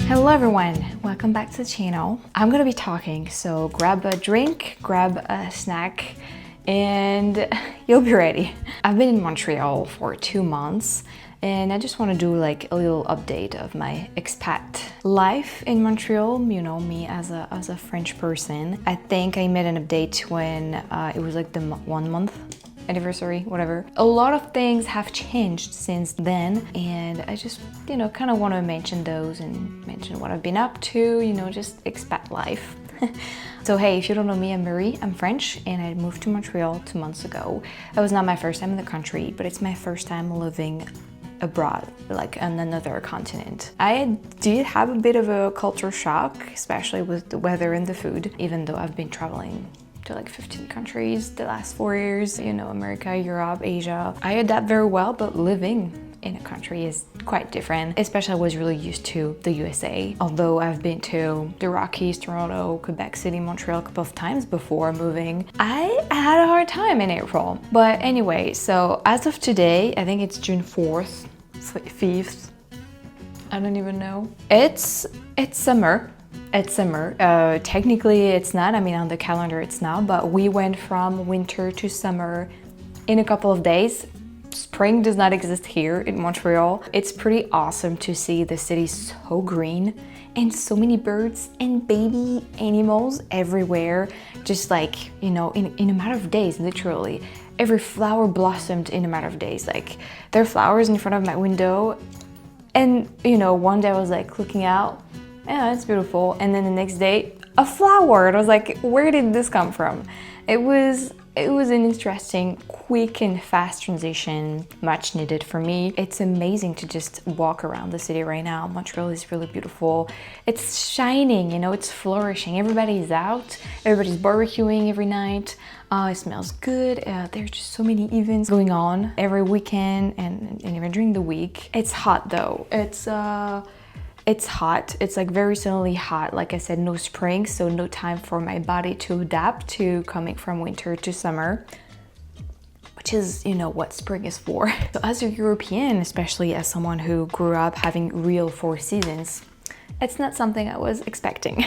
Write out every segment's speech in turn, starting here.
Hello everyone, welcome back to the channel. I'm gonna be talking, so grab a drink, grab a snack, and you'll be ready. I've been in Montreal for 2 months and I just want to do like a little update of my expat life in Montreal. You know me as a French person. I think I made an update when it was like the 1 month anniversary, whatever. A lot of things have changed since then, and I just, you know, kind of want to mention those and mention what I've been up to, you know, just expat life. So hey, if you don't know me, I'm Marie, I'm French, and I moved to Montreal 2 months ago. That was not my first time in the country, but it's my first time living abroad, like on another continent. I did have a bit of a culture shock, especially with the weather and the food, even though I've been traveling to like 15 countries the last 4 years, you know, America, Europe, Asia. I adapt very well, but living in a country is quite different. Especially I was really used to the USA. Although I've been to the Rockies, Toronto, Quebec City, Montreal a couple of times before moving, I had a hard time in April. But anyway, so as of today, I think it's June 4th, 5th, I don't even know. It's summer. It's summer. Technically it's not, I mean on the calendar it's not, but we went from winter to summer in a couple of days. Spring does not exist here in Montreal. It's pretty awesome to see the city so green and so many birds and baby animals everywhere. Just like, you know, in a matter of days, literally. Every flower blossomed in a matter of days. Like there are flowers in front of my window, and you know, one day I was like looking out, yeah, it's beautiful, and then the next day a flower, and I was like, where did this come from? It was an interesting, quick and fast transition, much needed for me. It's amazing to just walk around the city right now. Montreal is really beautiful. It's shining, you know, it's flourishing. Everybody's out, everybody's barbecuing every night. It smells good. There's just so many events going on every weekend and even during the week. It's hot though. It's hot. It's like very suddenly hot. Like I said, no spring, so no time for my body to adapt to coming from winter to summer, which is, you know, what spring is for. So as a European, especially as someone who grew up having real 4 seasons, it's not something I was expecting.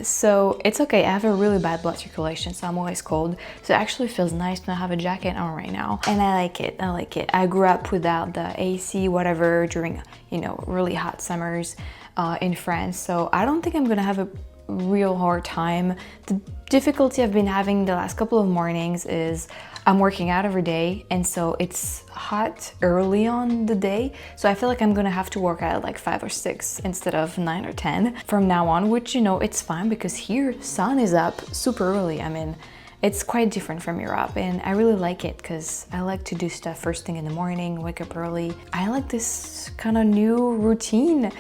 So it's okay, I have a really bad blood circulation, so I'm always cold. So it actually feels nice to not have a jacket on right now. And I like it, I like it. I grew up without the AC, whatever, during, you know, really hot summers in France. So I don't think I'm gonna have a real hard time. The difficulty I've been having the last couple of mornings is I'm working out every day, and so it's hot early on the day, so I feel like I'm gonna have to work out at like 5 or 6 instead of 9 or 10 from now on, which, you know, it's fine because here sun is up super early. I mean, it's quite different from Europe, and I really like it because I like to do stuff first thing in the morning, wake up early. I like this kind of new routine.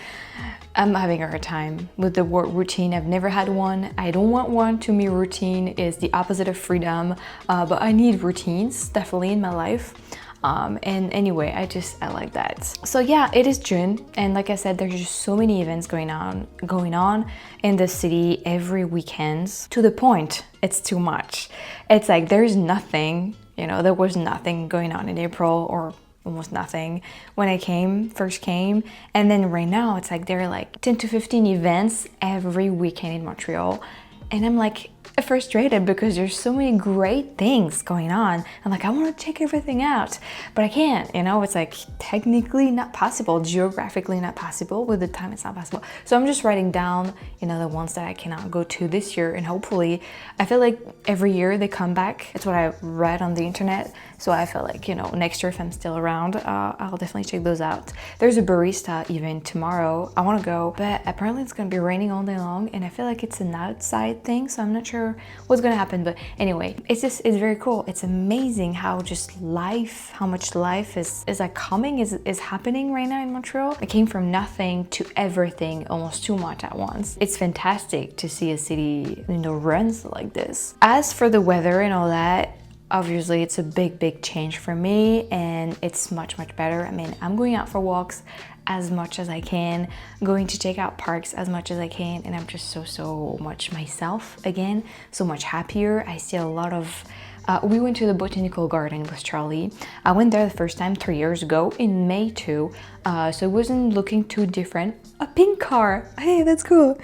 I'm having a hard time with the word routine. I've never had one. I don't want one. To me, routine is the opposite of freedom, but I need routines definitely in my life. And anyway, I like that. So yeah, it is June, and like I said, there's just so many events going on in the city every weekend, to the point it's too much. It's like there's nothing, you know, there was nothing going on in April, or almost nothing when I first came, and then right now it's like there are like 10 to 15 events every weekend in Montreal, and I'm like frustrated because there's so many great things going on. I'm like, I want to check everything out, but I can't, you know. It's like technically not possible, geographically not possible, with the time it's not possible. So I'm just writing down, you know, the ones that I cannot go to this year, and hopefully, I feel like every year they come back. It's what I read on the internet, so I feel like, you know, next year if I'm still around, I'll definitely check those out. There's a barista event tomorrow. I want to go, but apparently it's gonna be raining all day long, and I feel like it's an outside thing, so I'm not sure what's gonna happen. But anyway, it's very cool. It's amazing how much life is like is happening right now in Montreal. I came from nothing to everything almost too much at once. It's fantastic to see a city, you know, runs like this. As for the weather and all that, obviously it's a big change for me, and it's much better. I mean, I'm going out for walks as much as I can, going to check out parks as much as I can, and I'm just so much myself again, so much happier. I see a lot of We went to the botanical garden with Charlie. I went there the first time 3 years ago in May too, so it wasn't looking too different. A pink car, hey, that's cool.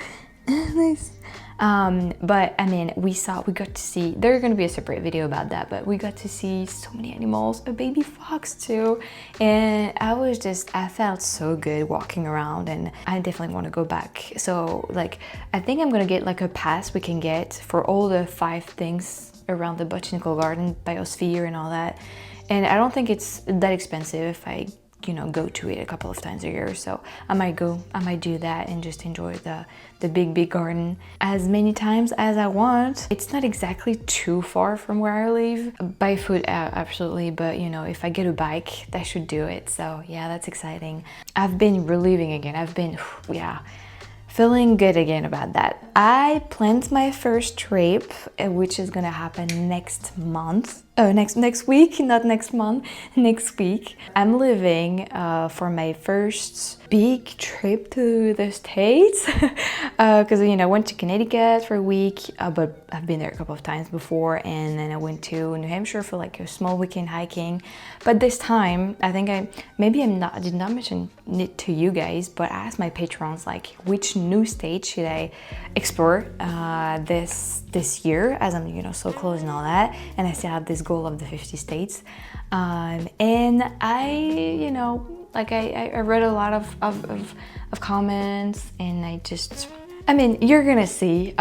Nice. But I mean, we got to see, there's gonna be a separate video about that, but we got to see so many animals, a baby fox too, and I felt so good walking around, and I definitely want to go back. So like, I think I'm gonna get like a pass we can get for all the 5 things around the botanical garden, biosphere and all that, and I don't think it's that expensive if I go to it a couple of times a year. So I might do that and just enjoy the big garden as many times as I want. It's not exactly too far from where I live. By foot, absolutely, but if I get a bike, that should do it. So yeah, that's exciting. I've been reliving again. I've been, yeah, feeling good again about that. I planned my first trip, which is gonna happen next month. Next week, not next month, next week. I'm leaving for my first big trip to the States because I went to Connecticut for a week, but I've been there a couple of times before, and then I went to New Hampshire for like a small weekend hiking. But this time, I think I did not mention it to you guys, but I asked my patrons like which new state should I explore this year, as I'm so close and all that, and I still have this goal of the 50 states, and I read a lot of comments, and you're gonna see.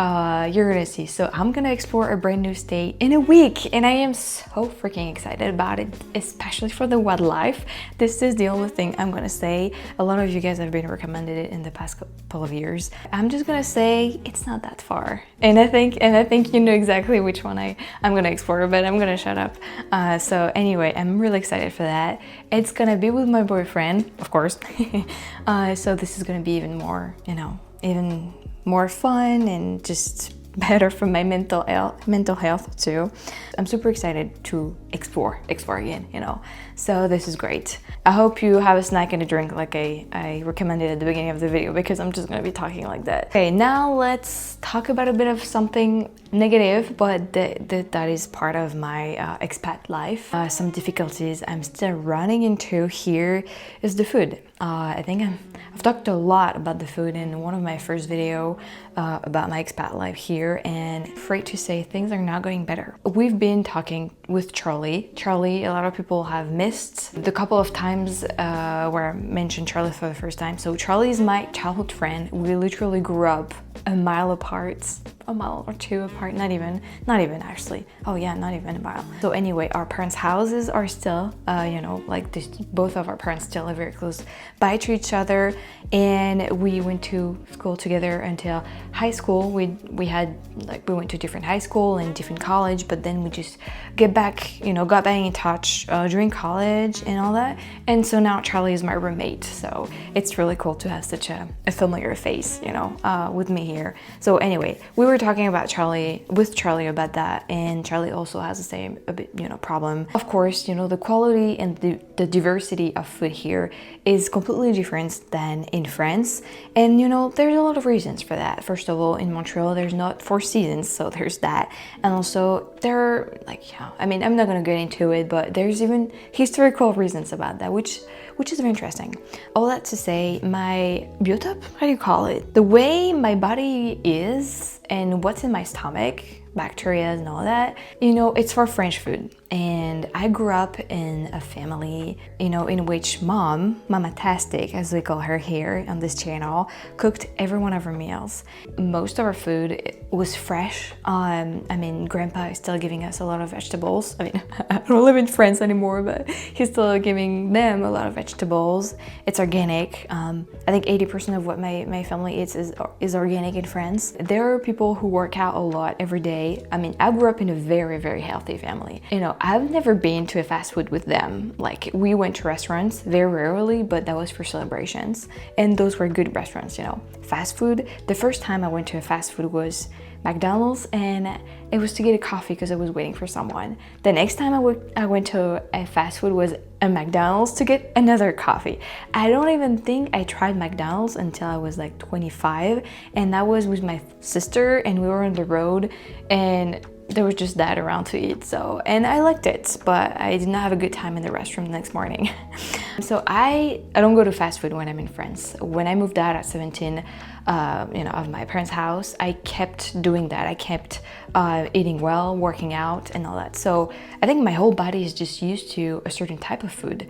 So I'm gonna explore a brand new state in a week, and I am so freaking excited about it, especially for the wildlife. This is the only thing I'm gonna say. A lot of you guys have been recommended it in the past couple of years. I'm just gonna say it's not that far, and I think you know exactly which one I'm gonna explore, but I'm gonna shut up. So anyway, I'm really excited for that. It's gonna be with my boyfriend, of course. So this is gonna be even more, even more fun and just better for my mental health too. I'm super excited to explore again, so this is great. I hope you have a snack and a drink like I recommended at the beginning of the video, because I'm just gonna be talking like that. Okay, now let's talk about a bit of something negative, but that is part of my expat life. Some difficulties I'm still running into here is the food. I think I've talked a lot about the food in one of my first video about my expat life here, and afraid to say things are not going better. We've been talking with Charlie. A lot of people have missed the couple of times where I mentioned Charlie for the first time. So Charlie is my childhood friend. We literally grew up a mile apart, a mile or two apart, not even actually. Oh yeah, not even a mile. So anyway, our parents' houses are still, both of our parents still are very close by to each other, and we went to school together until high school. We went to different high school and different college, but then we just got back in touch during college and all that. And so now Charlie is my roommate, so it's really cool to have such a familiar face, with me here. So anyway, we were talking about Charlie about that, and Charlie also has the same problem. Of course, the quality and the diversity of food here is completely different than in France, and there's a lot of reasons for that. First of all, in Montreal there's not 4 seasons, so there's that, and also I'm not gonna get into it, but there's even historical reasons about that, which is very interesting. All that to say, my biotype, how do you call it? The way my body is and what's in my stomach, bacteria and all that, it's for French food. And I grew up in a family, in which Mama-tastic, as we call her here on this channel, cooked every one of her meals. Most of our food was fresh. Grandpa is still giving us a lot of vegetables. I don't live in France anymore, but he's still giving them a lot of vegetables. It's organic. I think 80% of what my family eats is organic in France. There are people who work out a lot every day. I grew up in a very, very healthy family. I've never been to a fast food with them. Like, we went to restaurants very rarely, but that was for celebrations. And those were good restaurants, Fast food, the first time I went to a fast food was McDonald's, and it was to get a coffee because I was waiting for someone. The next time I went to a fast food was a McDonald's to get another coffee. I don't even think I tried McDonald's until I was like 25, and that was with my sister, and we were on the road, and there was just that around to eat. So, and I liked it, but I did not have a good time in the restroom the next morning. So I don't go to fast food when I'm in France. When I moved out at 17, of my parents' house, I kept doing that. I kept eating well, working out, and all that. So I think my whole body is just used to a certain type of food.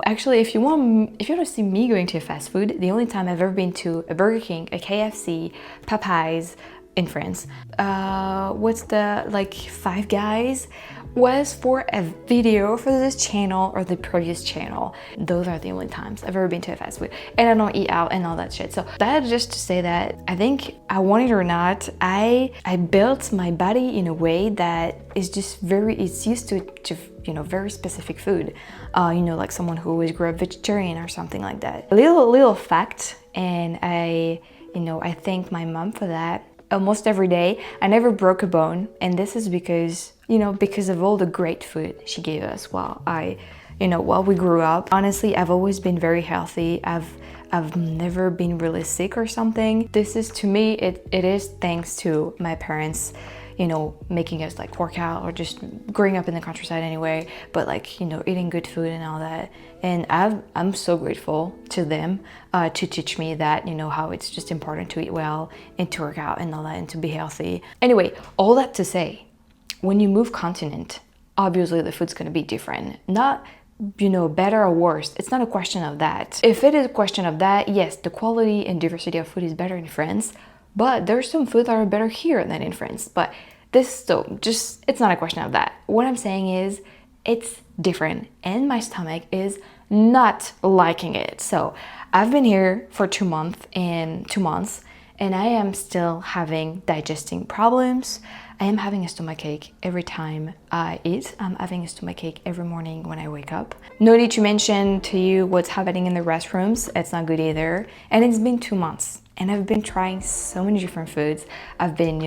Actually, if you want to see me going to a fast food, the only time I've ever been to a Burger King, a KFC, Popeyes in France, what's the Five Guys, was for a video for this channel or the previous channel. Those are the only times I've ever been to a fast food, and I don't eat out and all that shit. So that's just to say that I think, I want it or not, I built my body in a way that is just it's used to very specific food. Like someone who always grew up vegetarian or something like that. A little fact, and I thank my mom for that. Almost every day, I never broke a bone, and this is because of all the great food she gave us while we grew up. Honestly, I've always been very healthy. I've never been really sick or something. This is, to me, it is thanks to my parents, making us work out, or just growing up in the countryside anyway, but eating good food and all that. And I'm so grateful to them to teach me that, how it's just important to eat well and to work out and all that and to be healthy. Anyway, all that to say, when you move continent, obviously the food's gonna be different. Not better or worse. It's not a question of that. If it is a question of that, yes, the quality and diversity of food is better in France, but there's some food that are better here than in France. But it's not a question of that. What I'm saying is, it's different, and my stomach is not liking it. So I've been here for 2 months, and I am still having digesting problems. I am having a stomachache every time I eat. I'm having a stomachache every morning when I wake up. No need to mention to you what's happening in the restrooms. It's not good either. And it's been 2 months, and I've been trying so many different foods. I've been,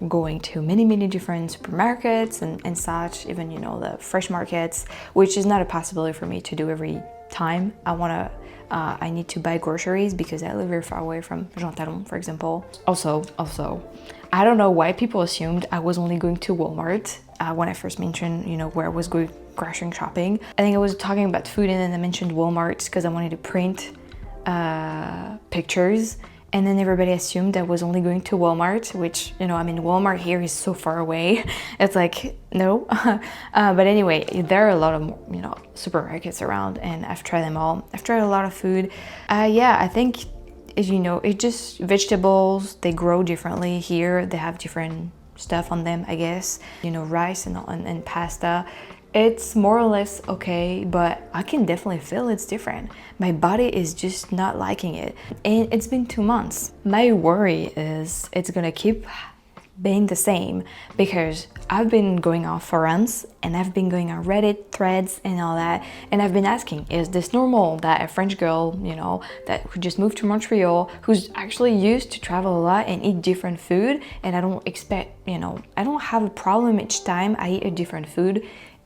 going to many different supermarkets and such, even, the fresh markets, which is not a possibility for me to do every time. I need to buy groceries because I live very far away from Jean Talon, for example. Also, I don't know why people assumed I was only going to Walmart when I first mentioned, where I was going grocery shopping. I think I was talking about food, and then I mentioned Walmart because I wanted to print pictures. And then everybody assumed I was only going to Walmart, which, Walmart here is so far away. It's no. But anyway, there are a lot of, supermarkets around, and I've tried them all. I've tried a lot of food. I think, it's just vegetables, they grow differently here. They have different stuff on them, I guess. Rice and pasta. It's more or less okay, but I can definitely feel it's different. My body is just not liking it, and it's been 2 months. My worry is it's gonna keep being the same, because I've been going on forums, and I've been going on Reddit threads and all that, and I've been asking, is this normal that a French girl, who just moved to Montreal, who's actually used to travel a lot and eat different food, and I don't have a problem each time I eat a different food.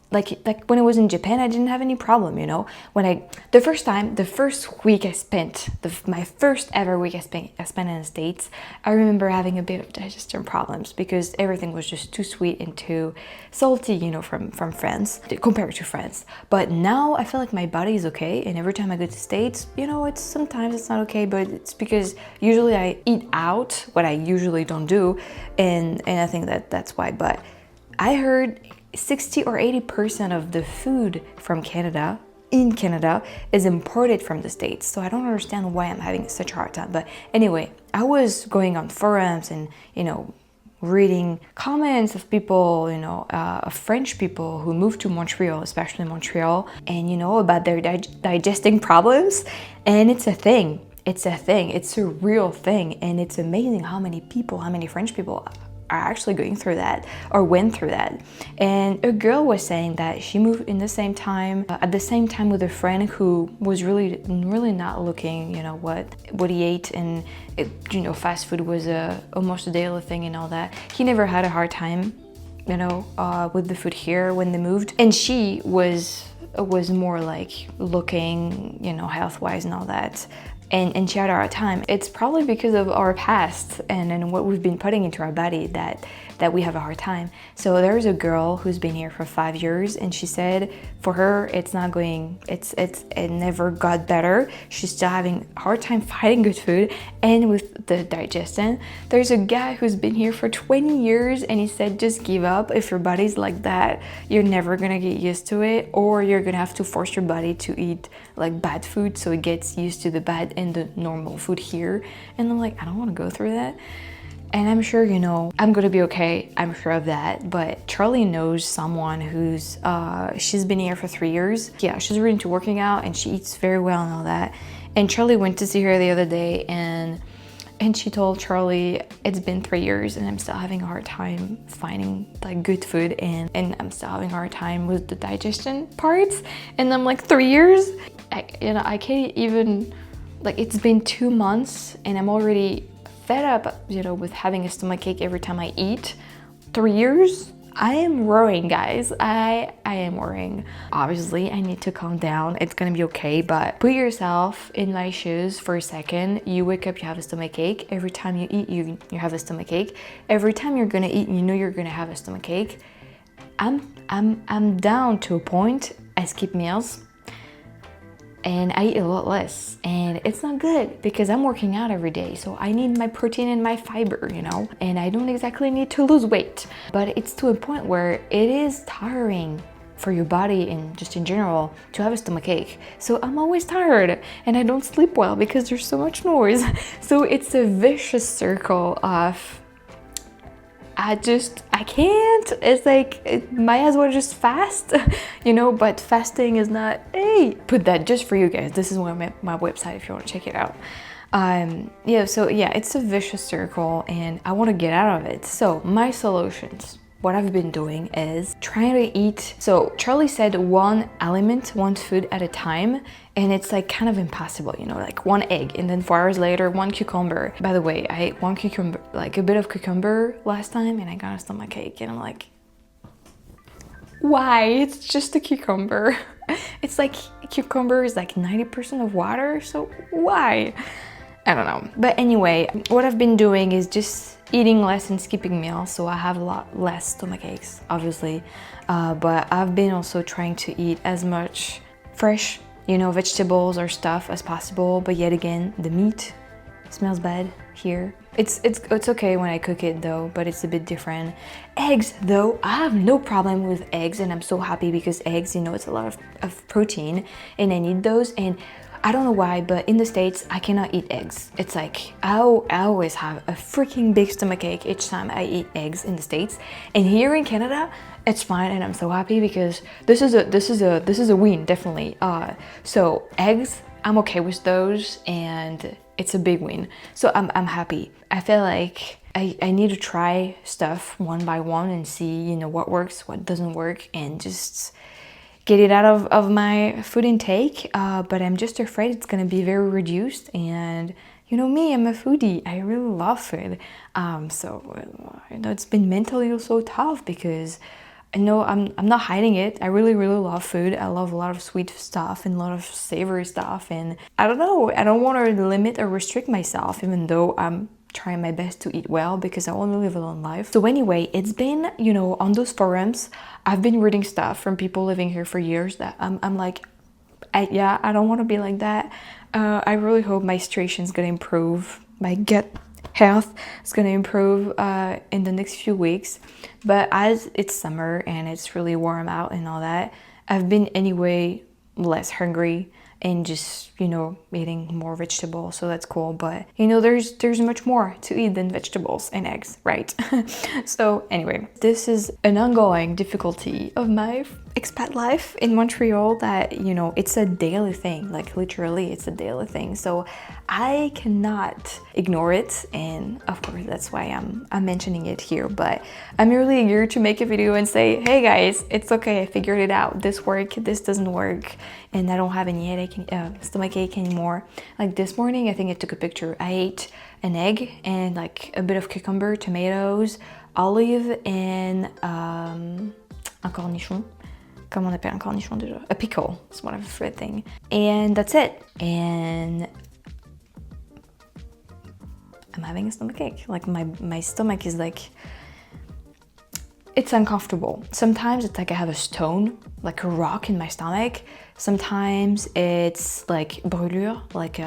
Like when I was in Japan, I didn't have any problem, the first week I spent, my first ever week I spent in the States, I remember having a bit of digestion problems because everything was just too sweet and too salty, from France, compared to France. But now I feel like my body is okay, and every time I go to States, sometimes it's not okay, but it's because usually I eat out, what I usually don't do, and I think that's why. But I heard 60 or 80% of the food from Canada, in Canada, is imported from the States. So I don't understand why I'm having such a hard time. But anyway, I was going on forums and, reading comments of people, of French people who moved to Montreal, especially Montreal, and, about their digesting problems. And it's a thing. It's a real thing. And it's amazing how many French people are actually going through that or went through that. And a girl was saying that she moved in the same time, at the same time with a friend who was really not looking, what he ate, and fast food was almost a daily thing and all that. He never had a hard time, with the food here when they moved, and she was more looking, health-wise and all that. And she had a hard time. It's probably because of our past and what we've been putting into our body that that we have a hard time. So there's a girl who's been here for 5 years, and she said for her it never got better. She's still having a hard time finding good food and with the digestion. There's a guy who's been here for 20 years, and he said just give up. If your body's like that, you're never gonna get used to it, or you're gonna have to force your body to eat like bad food so it gets used to the bad and the normal food here. And I'm like, I don't want to go through that. And I'm sure, you know, I'm gonna be okay, I'm sure of that. But Charlie knows someone who's she's been here for 3 years. Yeah, she's really into working out and she eats very well and all that. And Charlie went to see her the other day, and she told Charlie, it's been 3 years and I'm still having a hard time finding like good food, and I'm still having a hard time with the digestion parts. And I'm like, 3 years? I can't even, like, it's been 2 months and I'm already fed up, you know, with having a stomachache every time I eat. 3 years? I am worrying, guys. I am worrying. Obviously, I need to calm down. It's gonna be okay, but put yourself in my shoes for a second. You wake up, you have a stomachache. Every time you eat, you have a stomachache. Every time you're gonna eat, you know you're gonna have a stomachache. I'm down to a point. I skip meals and I eat a lot less, and it's not good because I'm working out every day, so I need my protein and my fiber, you know, and I don't exactly need to lose weight, but it's to a point where it is tiring for your body and just in general to have a stomachache. So I'm always tired and I don't sleep well because there's so much noise. So it's a vicious circle of I can't. It's like, it might as well just fast, you know, but fasting is not, hey, put that just for you guys. This is my website if you want to check it out. Yeah, so yeah, it's a vicious circle and I want to get out of it. So my solutions, what I've been doing is trying to eat. So Charlie said one element, one food at a time, and it's like kind of impossible, you know, like 1 egg and then 4 hours later 1 cucumber. By the way, I ate 1 cucumber, like a bit of cucumber last time, and I got a stomachache, and I'm like, why? It's just a cucumber. It's like cucumber is like 90% of water, so why? I don't know. But anyway, what I've been doing is just eating less and skipping meals, so I have a lot less stomachaches, obviously. But I've been also trying to eat as much fresh, you know, vegetables or stuff as possible. But yet again, the meat smells bad here. It's okay when I cook it though, but it's a bit different. Eggs though, I have no problem with eggs, and I'm so happy because eggs, you know, it's a lot of protein and I need those. And I don't know why, but in the States, I cannot eat eggs. It's like, I always have a freaking big stomachache each time I eat eggs in the States. And here in Canada, it's fine, and I'm so happy because this is a win, definitely. So eggs, I'm okay with those, and it's a big win. So I'm happy. I feel like I need to try stuff one by one and see, you know, what works, what doesn't work, and just get it out of my food intake, but I'm just afraid it's gonna be very reduced. And you know me, I'm a foodie. I really love food. So you know, it's been mentally also tough because I know I'm not hiding it. I really love food. I love a lot of sweet stuff and a lot of savory stuff, and I don't know, I don't want to limit or restrict myself, even though I'm trying my best to eat well because I want to live a long life. So anyway, it's been, you know, on those forums, I've been reading stuff from people living here for years that I'm like, yeah, I don't want to be like that. I really hope my situation is gonna improve, my gut health is gonna improve in the next few weeks. But as it's summer and it's really warm out and all that, I've been anyway less hungry and just, you know, eating more vegetables, so that's cool. But you know, there's much more to eat than vegetables and eggs, right? So anyway, this is an ongoing difficulty of my expat life in Montreal, that, you know, it's a daily thing, like literally it's a daily thing. So I cannot ignore it, and of course that's why I'm mentioning it here. But I'm really eager to make a video and say, hey guys, it's okay, I figured it out. This works, this doesn't work, and I don't have any headache, stomachache anymore. Like this morning, I think I took a picture. I ate an egg and like a bit of cucumber, tomatoes, olive, and un cornichon. Comment on appelle un cornichon déjà? A pickle, it's one of my favorite thing. And that's it. And I'm having a stomachache. Like my stomach is like, it's uncomfortable. Sometimes it's like I have a stone, like a rock in my stomach. Sometimes it's like brûlure, like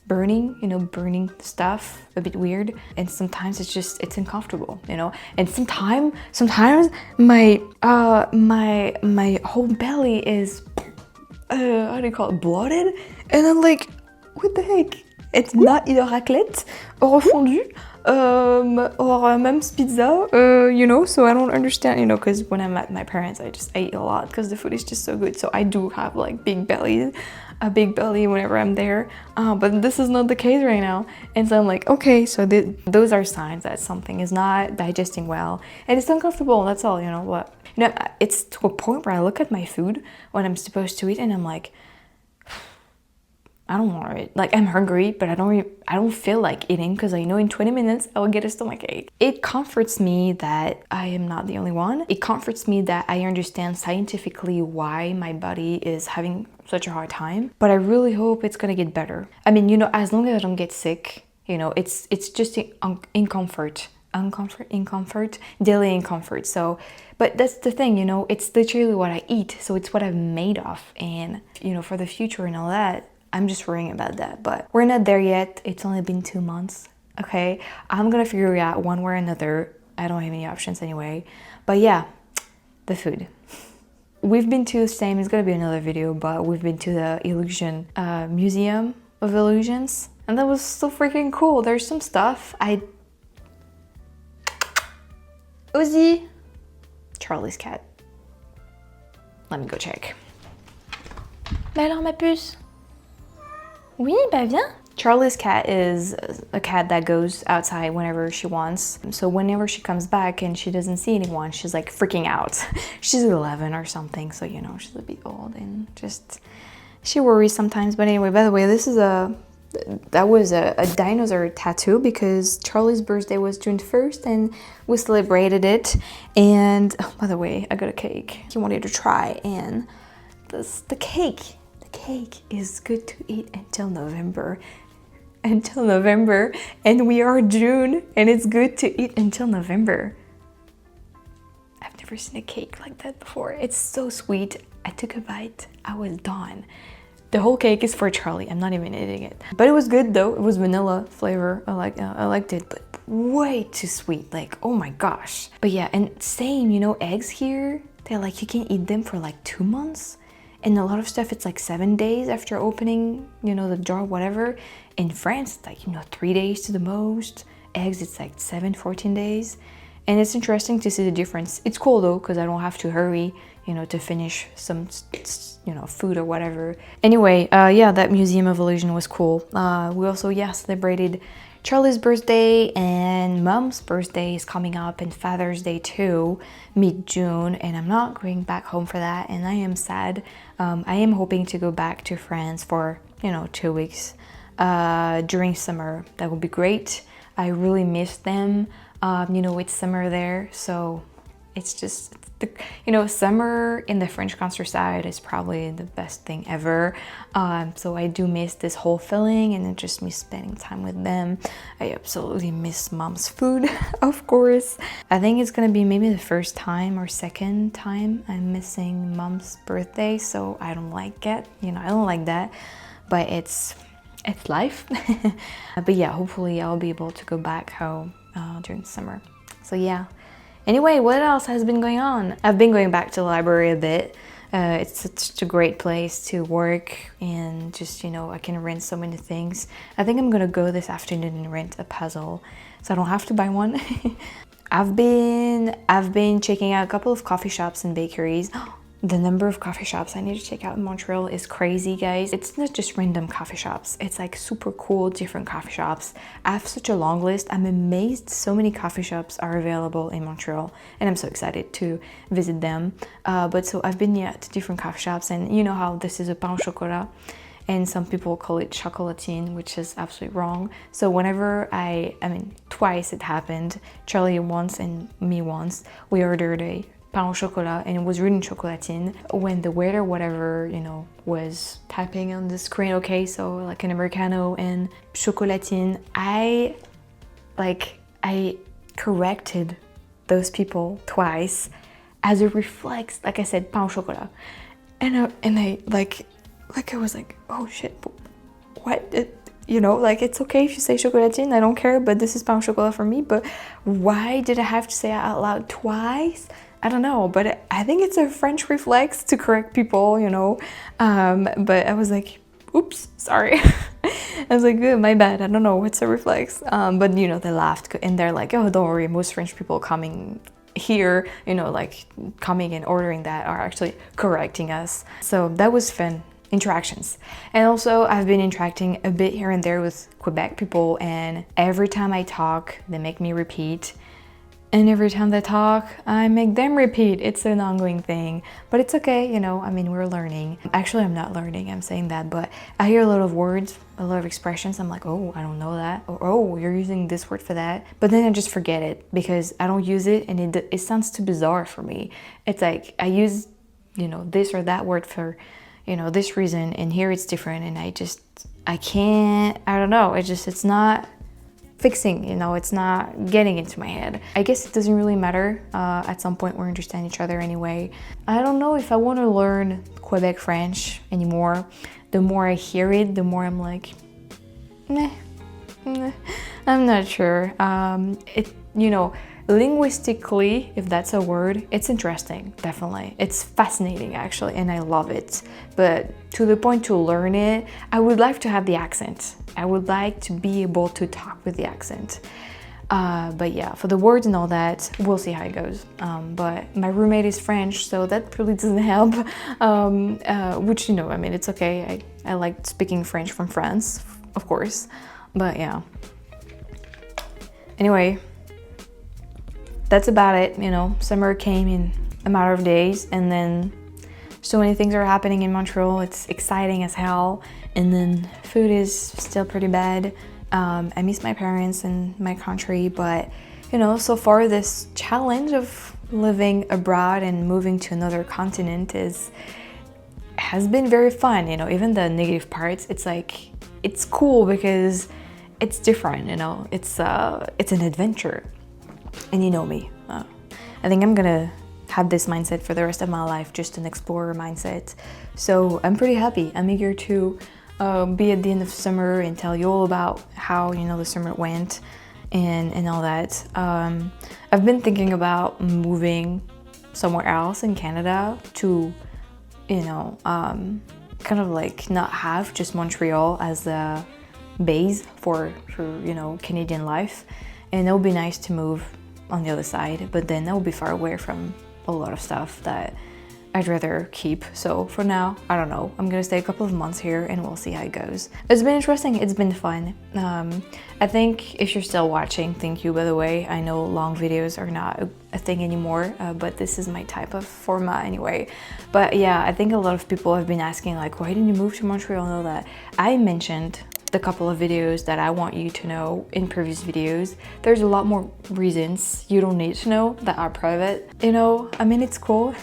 burning, you know, burning stuff, a bit weird. And sometimes it's uncomfortable, you know. And sometimes my my whole belly is how do you call it, bloated, and I'm like, what the heck? It's not either raclette or fondue or même pizza, you know, so I don't understand, you know, because when I'm at my parents, I eat a lot because the food is just so good. So I do have like a big belly whenever I'm there, but this is not the case right now. And so I'm like, okay, so those are signs that something is not digesting well, and it's uncomfortable, that's all, you know. What, you know, it's to a point where I look at my food when I'm supposed to eat and I'm like, I don't want it. Like, I'm hungry, but I don't feel like eating because I know in 20 minutes I will get a stomachache. It comforts me that I am not the only one. It comforts me that I understand scientifically why my body is having such a hard time, but I really hope it's gonna get better. I mean, you know, as long as I don't get sick, you know, it's just daily incomfort. So, but that's the thing, you know, it's literally what I eat, so it's what I'm made of, and you know, for the future and all that, I'm just worrying about that. But we're not there yet. It's only been 2 months, okay? I'm gonna figure it out one way or another. I don't have any options anyway. But yeah, the food. We've been to the same, it's gonna be another video, but we've been to the Illusion Museum of Illusions, and that was so freaking cool. There's some stuff Ozie, Charlie's cat. Let me go check. Mais alors, ma puce? Oui, bah viens. Charlie's cat is a cat that goes outside whenever she wants. So whenever she comes back and she doesn't see anyone, she's like freaking out. She's 11 or something, so you know, she's a bit old and just, she worries sometimes. But anyway, by the way, that was a dinosaur tattoo because Charlie's birthday was June 1st and we celebrated it. And oh, by the way, I got a cake he wanted to try, and the cake is good to eat until November, and we are June and it's good to eat until November. I've never seen a cake like that before. It's so sweet. I took a bite, I was done. The whole cake is for Charlie. I'm not even eating it, but it was good though. It was vanilla flavor. I liked it, but way too sweet, like, oh my gosh. But yeah, and same, you know, eggs here, they're like, you can eat them for like 2 months. And a lot of stuff, it's like 7 days after opening, you know, the jar, whatever. In France, it's like, you know, 3 days to the most. Eggs, it's like 14 days. And it's interesting to see the difference. It's cool though, because I don't have to hurry, you know, to finish some, you know, food or whatever. Anyway, yeah, that Museum of Illusion was cool. We also, yeah, celebrated Charlie's birthday, and Mom's birthday is coming up, and Father's Day too, mid-June, and I'm not going back home for that, and I am sad. I am hoping to go back to France for, you know, 2 weeks during summer. That would be great. I really miss them. You know, it's summer there, so it's just, you know, summer in the French countryside is probably the best thing ever. So I do miss this whole feeling, and it just miss spending time with them. I absolutely miss Mom's food, of course. I think it's gonna be maybe the first time or second time I'm missing Mom's birthday, so I don't like it. You know, I don't like that, but it's life. But yeah, hopefully I'll be able to go back home during summer. So yeah. Anyway, what else has been going on? I've been going back to the library a bit. It's such a great place to work, and just, you know, I can rent so many things. I think I'm gonna go this afternoon and rent a puzzle, so I don't have to buy one. I've been checking out a couple of coffee shops and bakeries. The number of coffee shops I need to check out in Montreal is crazy, guys. It's not just random coffee shops. It's like super cool, different coffee shops. I have such a long list. I'm amazed so many coffee shops are available in Montreal, and I'm so excited to visit them. But so I've been, yeah, to different coffee shops, and you know how this is a pain au chocolat, and some people call it chocolatine, which is absolutely wrong. So whenever I mean, twice it happened, Charlie once and me once, we ordered a pain au chocolat, and it was written chocolatine. When the waiter, whatever, you know, was typing on the screen, okay, so like an Americano and chocolatine, I corrected those people twice as a reflex, like I said, pain au chocolat. And I I was like, oh shit, what? You know, like, it's okay if you say chocolatine, I don't care, but this is pain au chocolat for me. But why did I have to say it out loud twice? I don't know, but I think it's a French reflex to correct people, you know. But I was like, oops, sorry. I was like, oh, my bad, I don't know, it's a reflex. But you know, they laughed and they're like, oh, don't worry, most French people coming here, you know, like coming and ordering that are actually correcting us. So that was fun. Interactions. And also I've been interacting a bit here and there with Quebec people, and every time I talk they make me repeat, and every time they talk I make them repeat. It's an ongoing thing, but it's okay, you know, I mean, we're learning. Actually, I'm not learning, I'm saying that, but I hear a lot of words, a lot of expressions, I'm like, oh, I don't know that, or oh, you're using this word for that, but then I just forget it because I don't use it, and it sounds too bizarre for me. It's like I use, you know, this or that word for, you know, this reason, and here it's different, and I can't, I don't know, it's not fixing, you know, it's not getting into my head. I guess it doesn't really matter. At some point we understand each other anyway. I don't know if I want to learn Quebec French anymore. The more I hear it, the more I'm like, meh, I'm not sure. You know, linguistically, if that's a word, it's interesting, definitely. It's fascinating, actually, and I love it. But to the point to learn it, I would like to have the accent. I would like to be able to talk with the accent. But yeah, for the words and all that, we'll see how it goes. But my roommate is French, so that really doesn't help. Which, you know, I mean, it's okay. I like speaking French from France, of course. But yeah. Anyway, that's about it. You know, summer came in a matter of days, and then so many things are happening in Montreal. It's exciting as hell, and then food is still pretty bad. I miss my parents and my country, but you know, so far this challenge of living abroad and moving to another continent has been very fun. You know, even the negative parts, it's like, it's cool because it's different, you know, it's an adventure. And you know me, I think I'm gonna have this mindset for the rest of my life, just an explorer mindset. So I'm pretty happy. I'm eager to be at the end of summer and tell you all about how, you know, the summer went and all that. I've been thinking about moving somewhere else in Canada to, you know, kind of like not have just Montreal as the base for you know, Canadian life. And it would be nice to move on the other side, but then that would be far away from a lot of stuff that I'd rather keep. So for now, I don't know. I'm gonna stay a couple of months here and we'll see how it goes. It's been interesting, it's been fun. I think if you're still watching, thank you, by the way. I know long videos are not a thing anymore, but this is my type of format anyway. But yeah, I think a lot of people have been asking like, why didn't you move to Montreal and all that? I mentioned the couple of videos that I want you to know in previous videos. There's a lot more reasons you don't need to know that are private. You know, I mean, it's cool.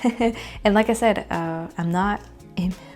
And like I said, I'm not,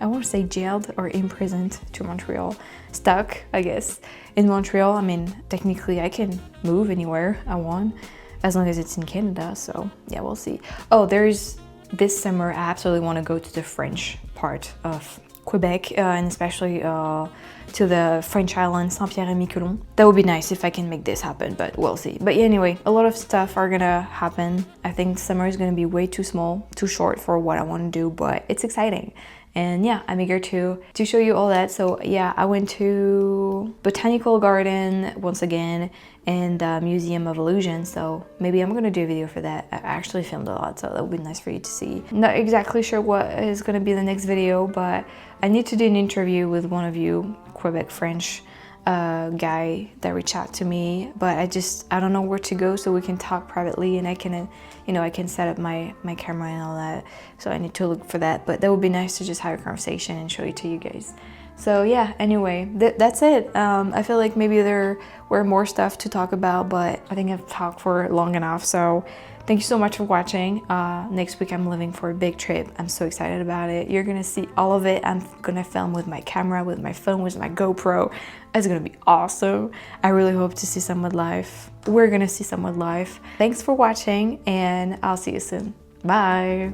I want to say jailed or imprisoned to Montreal. Stuck, I guess, in Montreal. I mean, technically I can move anywhere I want as long as it's in Canada. So yeah, we'll see. Oh, there's this summer, I absolutely want to go to the French part of Quebec, and especially to the French island, Saint-Pierre-et-Miquelon. That would be nice if I can make this happen, but we'll see. But yeah, anyway, a lot of stuff are gonna happen. I think summer is gonna be way too small, too short for what I want to do, but it's exciting. And yeah, I'm eager to show you all that. So yeah, I went to Botanical Garden once again and the Museum of Illusion. So maybe I'm gonna do a video for that. I actually filmed a lot, so that would be nice for you to see. Not exactly sure what is gonna be the next video, but I need to do an interview with one of you, Quebec French guy that reached out to me, but I don't know where to go so we can talk privately, and I can, you know, I can set up my camera and all that. So I need to look for that, but that would be nice to just have a conversation and show it to you guys. So yeah, anyway, that's it. I feel like maybe there were more stuff to talk about, but I think I've talked for long enough. So thank you so much for watching. Next week I'm leaving for a big trip. I'm so excited about it. You're gonna see all of it. I'm gonna film with my camera, with my phone, with my GoPro. It's gonna be awesome. I really hope to see someone live. We're gonna see someone live. Thanks for watching and I'll see you soon. Bye.